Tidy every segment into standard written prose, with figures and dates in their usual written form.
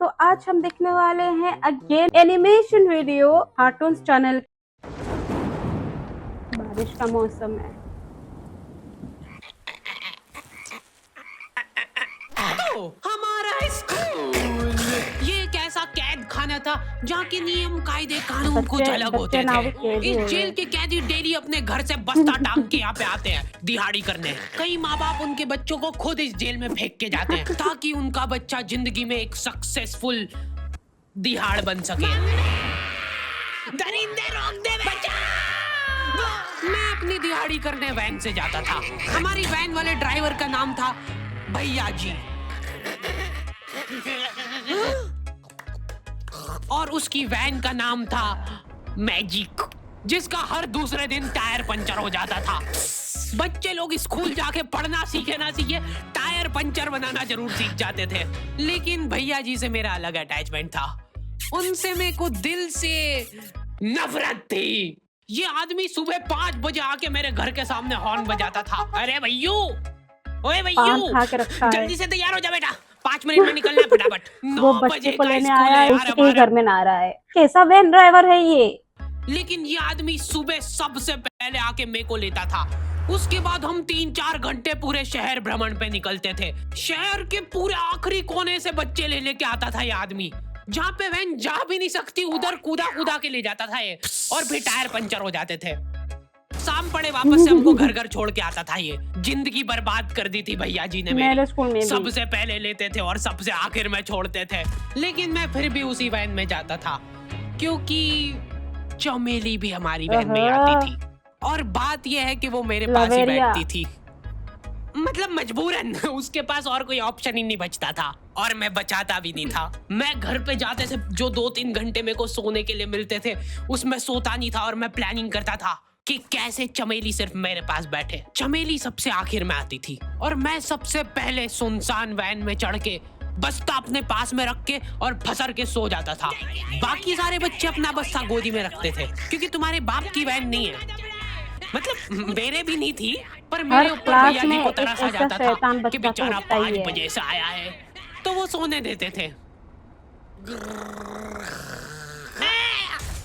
तो आज हम देखने वाले हैं again animation video cartoons channel. बारिश का मौसम है। हमारा स्कूल ये एक ऐसा कैद खाना था जहाँ के नियम कायदे कानून कुछ अलग होते थे। इस जेल के कैदी डेली अपने घर से बस्ता टांग के यहाँ पे आते हैं दिहाड़ी करने। कई माँ बाप उनके बच्चों को खुद इस जेल में फेंक के जाते हैं ताकि उनका बच्चा जिंदगी में एक सक्सेसफुल दिहाड़ बन सके। दरिंदे रोक दे बच्चा। मैं अपनी दिहाड़ी करने वैन से जाता था। हमारी वैन वाले ड्राइवर का नाम था भैया जी और उसकी वैन का नाम था मैजिक, जिसका हर दूसरे दिन टायर पंचर हो जाता था। बच्चे लोग स्कूल जाके पढ़ना सीखे ना सीखे टायर पंचर बनाना जरूर सीख जाते थे। लेकिन भैया जी से मेरा अलग अटैचमेंट था। उनसे मेरे को दिल से नफरत थी। ये आदमी सुबह 5 बजे आके मेरे घर के सामने हॉर्न बजाता था। अरे भैयू, ओए भैयू, जल्दी से तैयार हो जा बेटा, 5 मिनट में निकलना है फटाफट। वो बच्चे को लेने आया है, उसके घर में ना रहा है। कैसा वैन ड्राइवर है ये? लेकिन ये आदमी सुबह सबसे पहले आके मेरे को लेता था। उसके बाद हम 3-4 घंटे पूरे शहर भ्रमण पे निकलते थे। शहर के पूरे आखिरी कोने से बच्चे ले लेके आता था ये आदमी। जहाँ पे वैन जा भी नहीं सकती उधर कूदा कूदा के ले जाता था ये, और फिर टायर पंचर हो जाते थे। शाम पड़े वापस से हमको घर घर छोड़ के आता था ये। जिंदगी बर्बाद कर दी थी भैया जी ने मेरे स्कूल में सबसे पहले लेते थे और सबसे आखिर में छोड़ते थे। लेकिन मैं फिर भी उसी वैन में जाता था क्योंकि चमेली भी हमारी वैन में आती थी। और बात यह है कि वो मेरे पास ही बैठती थी, मतलब मजबूरन। उसके पास और कोई ऑप्शन ही नहीं बचता था और मैं बचाता भी नहीं था। मैं घर पे जाते से जो 2-3 घंटे मेरे को सोने के लिए मिलते थे उसमें सोता नहीं था और मैं प्लानिंग करता था कि कैसे चमेली सिर्फ मेरे पास बैठे। चमेली सबसे आखिर में आती थी और मैं सबसे पहले सुनसान वैन में चढ़ के बस्ता अपने पास में रख के और फसर के सो जाता था। बाकी सारे बच्चे अपना बस्ता गोदी में रखते थे क्योंकि तुम्हारे बाप की वैन नहीं है, मतलब मेरे भी नहीं थी, पर मेरे ऊपर भैया जी को तरस आ जाता था कि बेचारा 5 बजे से आया है, तो वो सोने देते थे।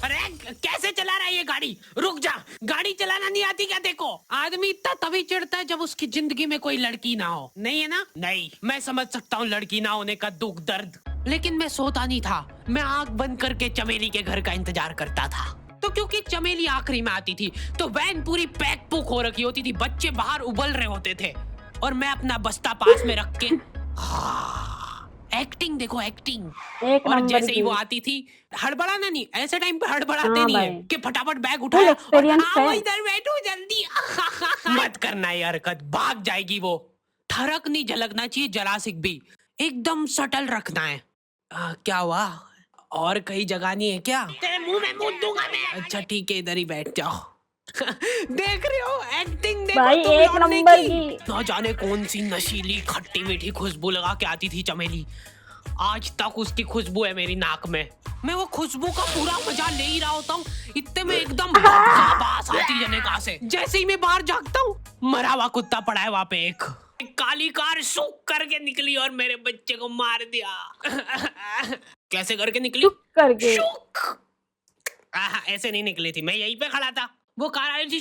अरे कैसे चला रहा है ये गाड़ी? रुक जा, गाड़ी चलाना नहीं आती क्या? देखो, आदमी इतना तभी चिढ़ता है जब उसकी जिंदगी में कोई लड़की ना हो। नहीं है ना? नहीं, मैं समझ सकता हूँ लड़की ना होने का दुख दर्द, लेकिन मैं सोता नहीं था। मैं आंख बंद करके चमेली के घर का इंतजार करता था। तो क्योंकि चमेली आखिरी में आती थी तो वैन पूरी पैक पुक हो रखी होती थी, बच्चे बाहर उबल रहे होते थे और मैं अपना बस्ता पास में रख के एक्टिंग देखो, एक्टिंग। और जैसे ही वो आती थी, हड़बड़ाना नहीं, ऐसे टाइम पे हड़बड़ाते नहीं है कि फटाफट बैग उठाया और इधर बैठो जल्दी। मत करना ये हरकत, भाग जाएगी वो। ठरक नहीं झलकना चाहिए, जरासिक भी एकदम सटल रखना है। क्या हुआ? और कहीं जगह नहीं है क्या? तेरे मुंह में मूत दूंगा मैं। अच्छा ठीक है, इधर ही बैठ जाओ। देख रहे हो, एक्टिंग देखो भाई, तुम एक नंबर की। ना जाने कौन सी नशीली खट्टी मीठी खुशबू लगा के आती थी चमेली। आज तक उसकी खुशबू है मेरी नाक में। मैं वो खुशबू का पूरा मजा ले ही रहा होता हूँ, इतने में एकदम बास आती जने कहाँ से। जैसे ही मैं बाहर जागता हूँ, मरा हुआ कुत्ता पड़ा है वहाँ पे। एक काली कार शुक करके निकली और मेरे बच्चे को मार दिया। कैसे करके निकली? करके। ऐसे नहीं निकली थी, मैं यहीं पे खड़ा था, वो कार आई थी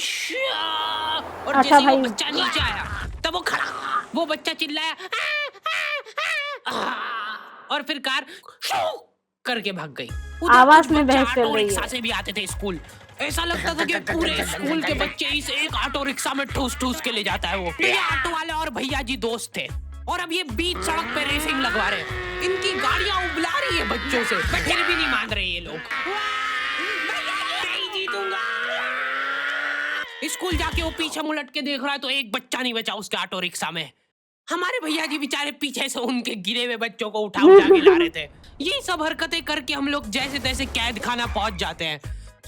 और जैसे वो बच्चा नीचे आया तब वो खड़ा, वो बच्चा चिल्लाया और फिर कार करके भाग गई। आवाज में बहस चल रही है। रिक्शा से भी आते थे स्कूल, ऐसा लगता था कि पूरे स्कूल के बच्चे इस एक ऑटो रिक्शा में ठूस ठूस के ले जाता है वो। ये ऑटो वाले और भैया जी दोस्त थे और अब ये बीच सड़क पे रेसिंग लगवा रहे हैं। इनकी गाड़ियां उबला रही है बच्चों से, फिर भी नहीं मान रहे ये लोग। नहीं जीतूंगा। स्कूल जाके वो पीछे मुलट के देख रहा है तो एक बच्चा नहीं बचा उसके ऑटो रिक्शा में। हमारे भैया जी बेचारे पीछे से उनके गिरे हुए बच्चों को उठा उठा के ला रहे थे। यही सब हरकतें करके हम लोग जैसे तैसे कैद खाना पहुंच जाते हैं।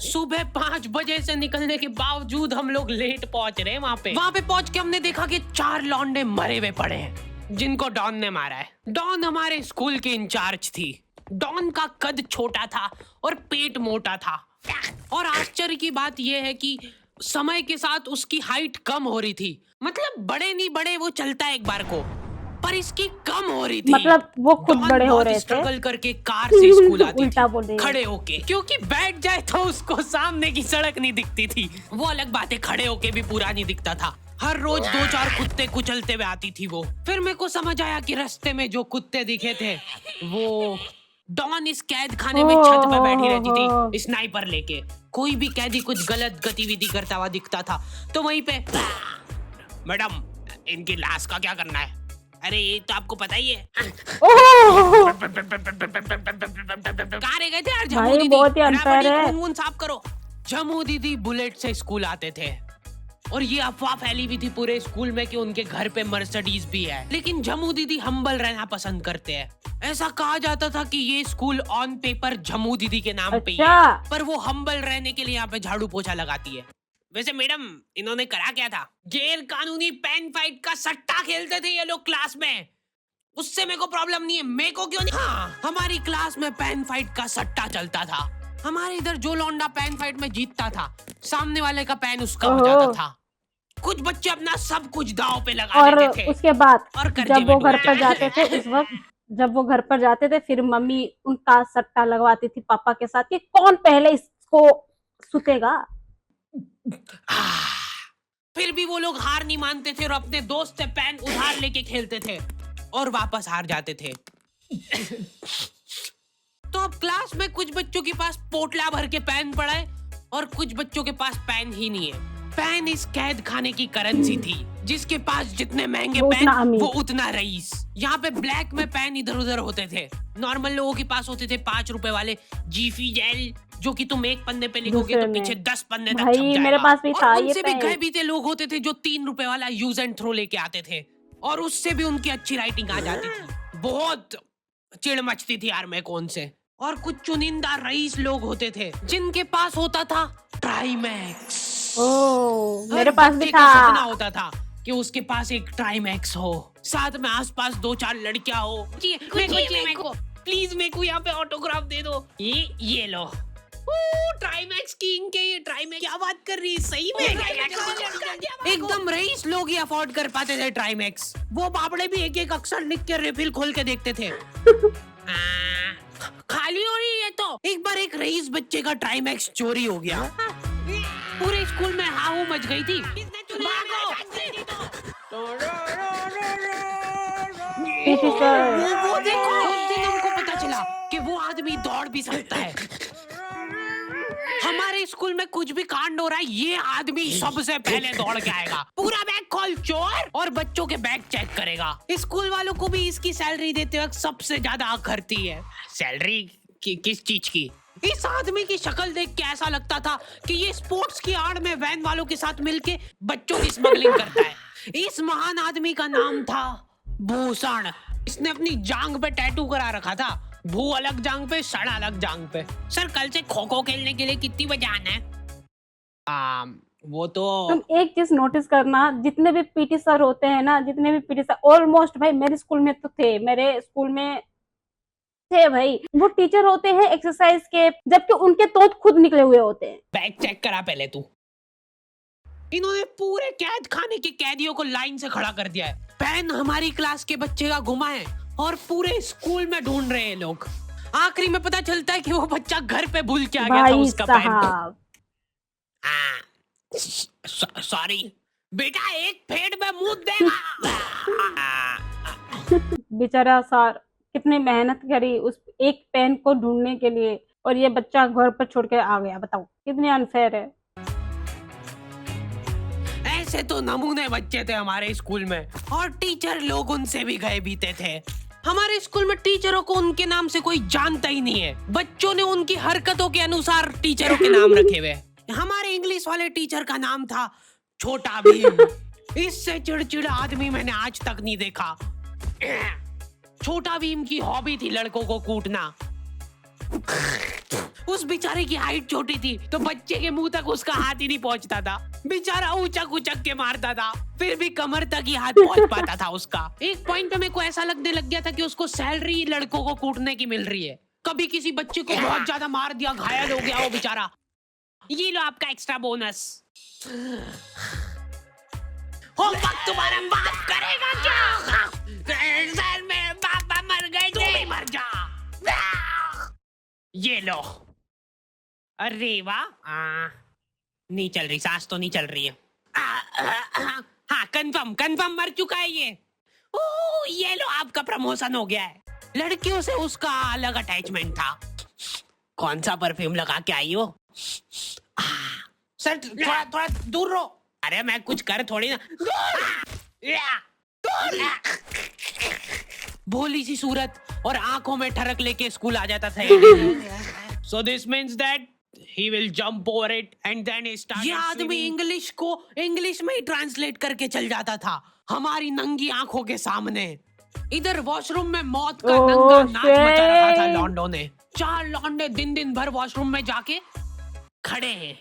सुबह 5 बजे से निकलने के बावजूद हम लोग लेट पहुंच रहे हैं वहाँ पे पहुंच के हमने देखा कि 4 लौंडे मरे हुए पड़े हैं जिनको डॉन ने मारा है। डॉन हमारे स्कूल की इंचार्ज थी। डॉन का कद छोटा था और पेट मोटा था और आश्चर्य की बात यह है कि समय के साथ उसकी हाइट कम हो रही थी, मतलब बड़े नहीं बड़े वो चलता है एक बार को। पर इसकी कम हो रही थी। मतलब वो खुद डॉन बड़े हो बहुत रहे थे। स्ट्रगल करके कार से स्कूल आती उल्टा थी बोल रही है। खड़े होके, क्योंकि बैठ जाए तो उसको सामने की सड़क नहीं दिखती थी। वो अलग बात है, खड़े होके भी पूरा नहीं दिखता था। हर रोज 2-4 कुत्ते कुचलते हुए आती थी वो। फिर मेरे को समझ आया कि रास्ते में जो कुत्ते दिखे थे वो डॉन इस कैद खाने में छत पे बैठी रहती थी स्नाइपर लेके। कोई भी कैदी कुछ गलत गतिविधि करता हुआ दिखता था तो वहीं पे, मैडम इनकी लाश का क्या करना है? अरे ये तो आपको पता ही है। ओह कहाँ रह गए थे यार जम्मू भाई, दीदी? बहुत ही unfair है। खून साफ करो। जम्मू दीदी बुलेट से स्कूल आते थे और ये अफवाह फैली हुई थी पूरे स्कूल में कि उनके घर पे मर्सिडीज भी है। लेकिन जम्मू दीदी हम्बल रहना पसंद करते हैं। ऐसा कहा जाता था कि ये स्कूल ऑन पेपर जम्मू दीदी के नाम पे ही है, अच्छा। पर वो हम्बल रहने के लिए यहाँ पे झाड़ू पोछा लगाती है। वैसे मैडम इन्होंने करा क्या था? गैर कानूनी पेन फाइट का सट्टा खेलते थे ये लोग क्लास में। उससे मेरे को प्रॉब्लम नहीं है, मेरे को क्यों नहीं? हाँ, हमारी क्लास में पेन फाइट का सट्टा चलता था। हमारे इधर जो लौंडा पेन फाइट में जीतता था, सामने वाले का पेन उसका हो जाता था। कुछ बच्चे अपना सब कुछ दांव पे लगा और देते थे। उसके बाद और कर्जे जब में वो घर डूब पर जाते जाते थे, उस वक्त जब वो घर पर जाते थे, फिर मम्मी उनका सट्टा लगवाती थी पापा के साथ कि कौन पहले इसको सुतेगा। फिर भी वो लोग हार नहीं मानते थे और अपने दोस्त से पेन उधार लेके खेलते थे और वापस हार जाते थे। तो अब क्लास में कुछ बच्चों के पास पोटला भर के पेन पड़ा है और कुछ बच्चों के पास पेन ही नहीं है। पेन इस कैद खाने की करेंसी थी। जिसके पास जितने महंगे वो पेन उतना अमीर। वो उतना रईस। यहाँ पे ब्लैक में पेन इधर उधर होते थे। नॉर्मल लोगों के पास होते थे 5 रुपए वाले जीफी जेल, जो कि तुम एक पन्ने पे लिखोगे दूसरे तो में। पीछे 10 पन्ने तक छप भाई जाएगा। मेरे पास भी था और ये उनसे भी पेन। गए बीते लोग होते थे जो 3 रुपए वाला यूज एंड थ्रो लेके आते थे और उससे भी उनकी अच्छी राइटिंग आ जाती थी। बहुत चिढ़ मचती थी यार मैं कौन से। और कुछ चुनिंदा रईस लोग होते थे जिनके पास होता था ट्राईमैक्स। ओह, मेरे हर पास भी बच्चे का सपना था। होता था कि उसके पास एक ट्राईमैक्स हो, साथ में आसपास 2-4 लड़कियां हो। मेरे को प्लीज मेरे को यहाँ पे ऑटोग्राफ दे दो। ये लो। ट्राईमैक्स की इनके ये ट्राईमैक्स क्या बात कर रही है? सही में एकदम रईस लोग ही अफोर्ड कर पाते थे ट्राईमैक्स। वो बाबड़े भी एक एक अक्षर लिख के रिफिल खोल के देखते थे। खाली हो रही है तो एक बार एक रईस बच्चे का ट्राईमैक्स चोरी हो गया। पूरे स्कूल में हाहू मच गई थी। भागो! PT sir. वो देखो, उस दिन हमको पता चला कि वो आदमी दौड़ भी सकता है। हमारे स्कूल में कुछ भी कांड हो रहा है, ये आदमी सबसे पहले दौड़ के आएगा। पूरा बैग खोल चोर, और बच्चों के बैग चेक करेगा। स्कूल वालों को भी इसकी सैलरी देते वक्त सबसे ज्यादा आग करती है। सैलरी किस चीज की? इस आदमी की शक्ल देख के ऐसा लगता था कि ये स्पोर्ट्स की आड़ में वैन वालों के साथ मिलके बच्चों की स्मगलिंग करता है। इस महान आदमी का नाम था भूषण। इसने अपनी जांग पे टैटू करा रखा था, भू अलग जांग पे, सड़ अलग जांग पे। सर कल से खो खो खेलने के लिए कितनी बजे आना है? वो तो तुम एक चीज नोटिस करना, जितने भी पीटी सर होते हैं ना, जितने भी पीटी सर ऑलमोस्ट, भाई मेरे स्कूल में तो थे, मेरे स्कूल में थे भाई, वो टीचर होते हैं एक्सरसाइज के, जबकि उनके तोत खुद निकले हुए होते हैं। बैग चेक करा पहले तू। इन्होंने पूरे कैद खाने के कैदियों को लाइन से खड़ा कर दिया है। पेन हमारी क्लास के बच्चे का गुमा है और पूरे स्कूल में ढूंढ रहे हैं लोग। आखिरी में पता चलता है कि वो बच्चा घर पे भूल के आ गया था उसका पेन। सॉरी बेटा, एक फेड में मुंह देगा। बेचारा सर कितनी मेहनत करी उस एक पेन को ढूंढने के लिए, और ये बच्चा घर पर छोड़ के आ गया। बताओ कितनी अनफेयर है। ऐसे तो नमूने बच्चे थे हमारे स्कूल में, और टीचर लोग उनसे भी गए बीते थे। हमारे स्कूल में टीचरों को उनके नाम से कोई जानता ही नहीं है। बच्चों ने उनकी हरकतों के अनुसार टीचरों के नाम रखे हुए। हमारे इंग्लिश वाले टीचर का नाम था छोटा भीम। इससे चिड़चिड़ा आदमी मैंने आज तक नहीं देखा। छोटा भीम की हॉबी थी लड़कों को कूटना। उस बेचारे की हाइट छोटी थी तो बच्चे के मुंह तक उसका हाथ ही नहीं पहुंचता था। बेचारा उचक उचक के मारता था, फिर भी कमर तक ही हाथ पहुंच पाता था उसका। एक पॉइंट पे मेरे को ऐसा लगने लग गया था कि उसको सैलरी लड़कों को कूटने की मिल रही है। कभी किसी बच्चे को बहुत ज्यादा मार दिया, घायल हो गया वो बेचारा, ये लो आपका एक्स्ट्रा बोनस। होमवर्क तुम्हारा बाप करेगा क्या? सर मेरे पापा मर गए थे। तू भी मर जा। ये लो। अरे वाह, नहीं चल रही, सांस तो नहीं चल रही है। हाँ, कंफर्म मर चुका है ये। ओह, ये लो, आपका प्रमोशन हो गया है। लड़कियों से उसका अलग अटैचमेंट था। कौन सा परफ्यूम लगा के आई हो? सर थोड़ा दूर रहो। अरे मैं कुछ कर थोड़ी ना। भोली सी सूरत और आंखों में ठरक लेके स्कूल आ जाता था। So this means that he will jump over it and then he started ये आदमी इंग्लिश को इंग्लिश में ही ट्रांसलेट करके चल जाता था हमारी नंगी आंखों के सामने। इधर वॉशरूम में मौत का नंगा नाच मचा रखा था लॉन्डो ने। 4 लॉन्डे दिन भर वॉशरूम में जाके खड़े हैं,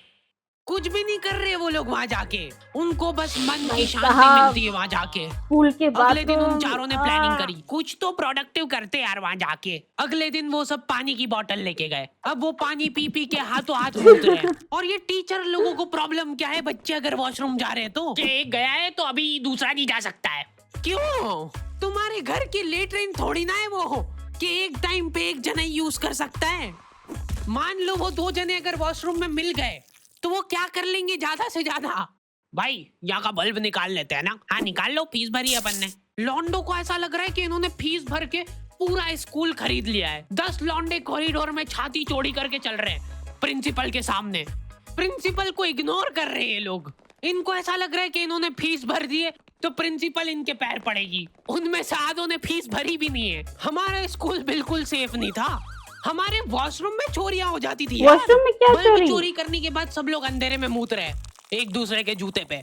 कुछ भी नहीं कर रहे वो लोग वहाँ जाके। उनको बस मन की शांति मिलती है वहाँ जाके। स्कूल के बाद अगले दिन उन चारों ने प्लानिंग करी, कुछ तो प्रोडक्टिव करते यार वहाँ जाके। अगले दिन वो सब पानी की बोतल लेके गए। अब वो पानी पी पी के हाथों हाथ मूत रहे हैं। और ये टीचर लोगों को प्रॉब्लम क्या है, बच्चे अगर वॉशरूम जा रहे हैं तो एक गया है तो अभी दूसरा नहीं जा सकता है। क्यों? तुम्हारे घर की लेटरिन थोड़ी ना है वो कि एक टाइम पे एक जना यूज कर सकता है। मान लो वो 2 जने अगर वॉशरूम में मिल गए तो वो क्या कर लेंगे ज्यादा से ज्यादा? भाई यहाँ का बल्ब निकाल लेते हैं ना। हाँ निकाल लो, फीस भरी है अपन ने। लॉन्डो को ऐसा लग रहा है कि इन्होंने फीस भर के पूरा स्कूल खरीद लिया है। 10 लॉन्डे कॉरिडोर में छाती चौड़ी करके चल रहे हैं प्रिंसिपल के सामने। प्रिंसिपल को इग्नोर कर रहे हैं लोग। इनको ऐसा लग रहा है कि इन्होंने फीस भर दी है तो प्रिंसिपल इनके पैर पड़ेगी। उनमें से आधों ने फीस भरी भी नहीं है। हमारा स्कूल बिल्कुल सेफ नहीं था। हमारे वॉशरूम में चोरियां हो जाती थी यार। वॉशरूम में क्या चोरी करने के बाद सब लोग अंधेरे में मूत रहे एक दूसरे के जूते पे।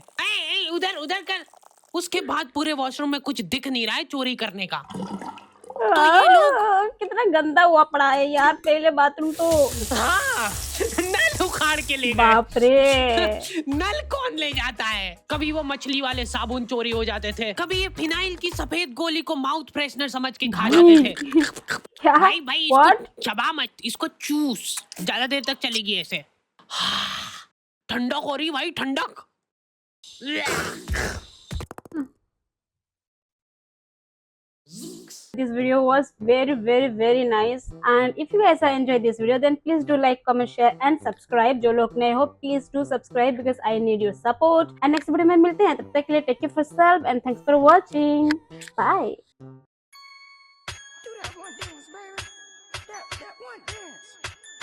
उधर कर। उसके बाद पूरे वॉशरूम में कुछ दिख नहीं रहा है चोरी करने का। तो ये लोग कितना गंदा हुआ पड़ा है यार। पहले बाथरूम तो हाँ, नल उखाड़ के ले गए। बाप रे। नल कौन ले जाता है? कभी वो मछली वाले साबुन चोरी हो जाते थे, कभी ये फिनाइल की सफेद गोली को माउथ फ्रेशनर समझ के खा जाते थे। क्या? भाई इसको चबा मत, इसको चूस, ज्यादा देर तक चलेगी ऐसे। ठंडक हो रही भाई, ठंडक। This video was very nice, and if you guys enjoyed this video then please do like, comment, share and subscribe. जो लोग नए हो please do subscribe because I need your support, and next video में मिलते हैं। तब तक के लिए take care of yourself and thanks for watching. Bye.